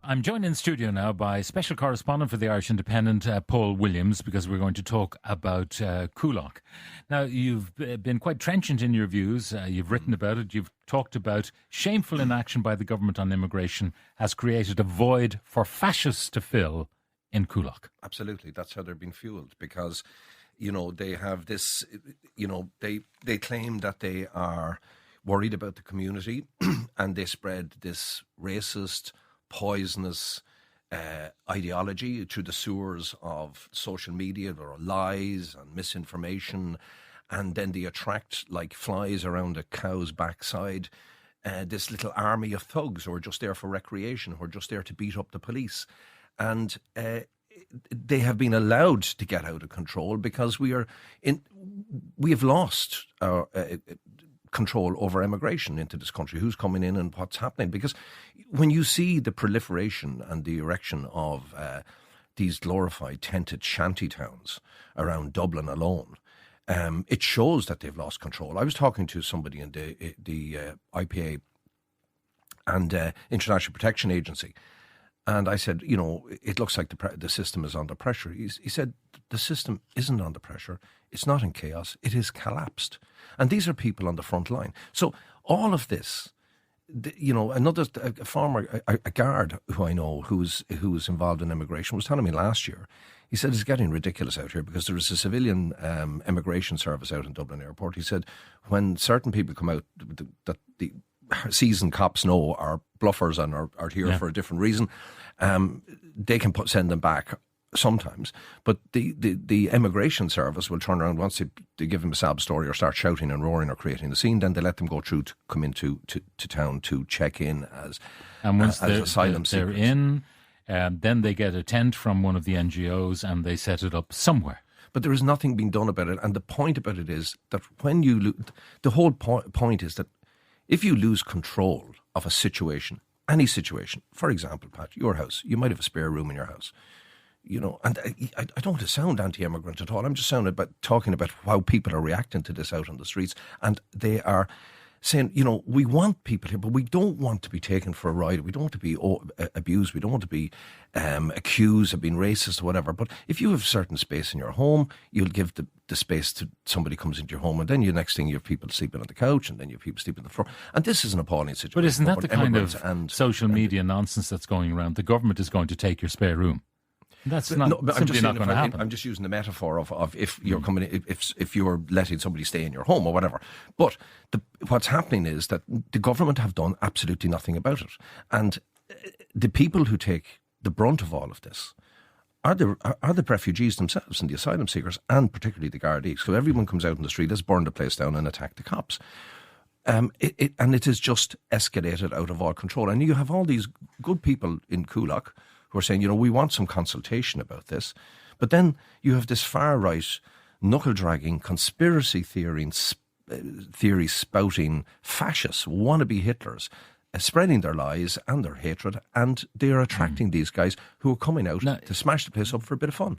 I'm joined in studio now by special correspondent for the Irish Independent, Paul Williams, because we're going to talk about Coolock. Now, you've been quite trenchant in your views. You've written about it. You've talked about shameful inaction by the government on immigration has created a void for fascists to fill in Coolock. Absolutely. That's how they're being fueled because, they have this, they claim that they are worried about the community and they spread this racist, poisonous ideology through the sewers of social media. There are lies and misinformation, and then they attract like flies around a cow's backside this little army of thugs who are just there for recreation, who are just there to beat up the police. And they have been allowed to get out of control because we have lost our control over immigration into this country, who's coming in and what's happening. Because when you see the proliferation and the erection of these glorified tented shanty towns around Dublin alone, it shows that they've lost control. I was talking to somebody in the IPA and International Protection Agency, and I said, it looks like the system is under pressure. He said, the system isn't under pressure. It's not in chaos. It is collapsed. And these are people on the front line. So all of this, a guard who I know who's involved in immigration was telling me last year, he said it's getting ridiculous out here because there is a civilian immigration service out in Dublin Airport. He said when certain people come out that the seasoned cops know are bluffers and are here for a different reason, they can send them back sometimes, but the immigration service will turn around once they give them a sad story or start shouting and roaring or creating the scene. Then they let them go through to come into to town to check in as asylum seekers. They're in, then they get a tent from one of the NGOs and they set it up somewhere. But there is nothing being done about it. And the point about it is that when you the whole point is that if you lose control of a situation, any situation, for example, Pat, your house, you might have a spare room in your house. And I don't want to sound anti-immigrant at all. I'm just talking about how people are reacting to this out on the streets. And they are saying, we want people here, but we don't want to be taken for a ride. We don't want to be abused. We don't want to be accused of being racist or whatever. But if you have certain space in your home, you'll give the space to somebody comes into your home. And then next thing you have people sleeping on the couch and then you have people sleeping on the floor. And this is an appalling situation. But isn't that the kind of social media nonsense that's going around? The government is going to take your spare room. That's not simply not going to happen. I'm just using the metaphor of if you're coming, if you're letting somebody stay in your home or whatever. But what's happening is that the government have done absolutely nothing about it, and the people who take the brunt of all of this are the refugees themselves and the asylum seekers, and particularly the Gardaí. So everyone comes out in the street, has burned the place down and attacked the cops. And it is just escalated out of all control. And you have all these good people in Coolock who are saying, we want some consultation about this. But then you have this far-right, knuckle-dragging, conspiracy theory spouting fascists, wannabe Hitlers, spreading their lies and their hatred, and they are attracting these guys who are coming out to smash the place up for a bit of fun.